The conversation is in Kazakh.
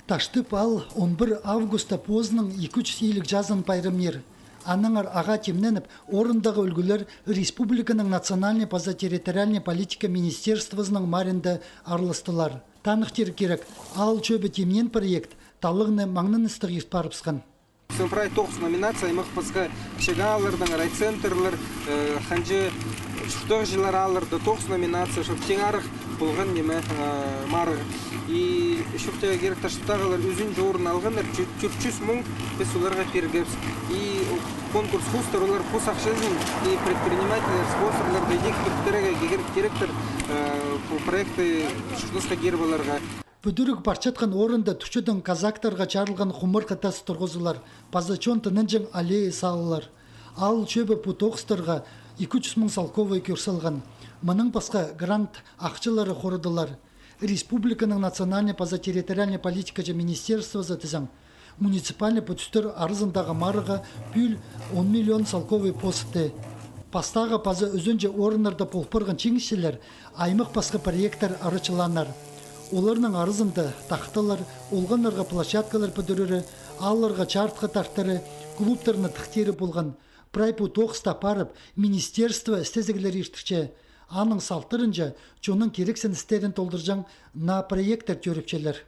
Таштып ал 11 августа позның 2-3 ийлік жазын пайрымнер. Аныңар аға темненіп, орындағы өлгілер республиканың национальный поза территориальной политика министерствозының маринді арлыстылар. Танықтер керек, ал чөбі темнен проект талығыны маңнын істіғ ертпарыпсқан. Сымпрай 9 номинация аймақ басқа кішіғалардың райцентрлер, ханжы шүқтіғ жылар алырды 9 номинация, шөп тең арық болған неме марығы. И шүқтіға керек таштықтағылар өзін жоғырын алғандар 400 мың біз оларға пергепс. И конкурс хустар, олар посақшызын и предпринимателер, спонсорлар, дейдек түптереге керектір проекты шүқтісқа гербаларға. Бүдірік барчатқан орында түшідің казактарға чарылған құмыр қытасы тұрғызылар, пазачон тынынжың аллея салылар. Ал чөбі путоқстарға 200 мың салковой көрсалған. Мұның басқа грант ақчылары қорыдылар. Республиканың национальный поза территориальной политика же министерства затызан. Муниципальный путістер арызындағы марыға бүл 10 миллион салковой посты. Пастағы паза өзінже орынларда полпырған чеңішілер, аймақ басқа проекттар арычыланар. Оларның арызында тақталар, олғанларға площадкалар пөдірірі, алларға чартқа тартары, клубтарына тықтері болған. Прайпу тоқыста парып, министерство істезігілер ештірче. Аның салтырынша, чоның керексен істерін толдыржан на проекттар көріпчелер.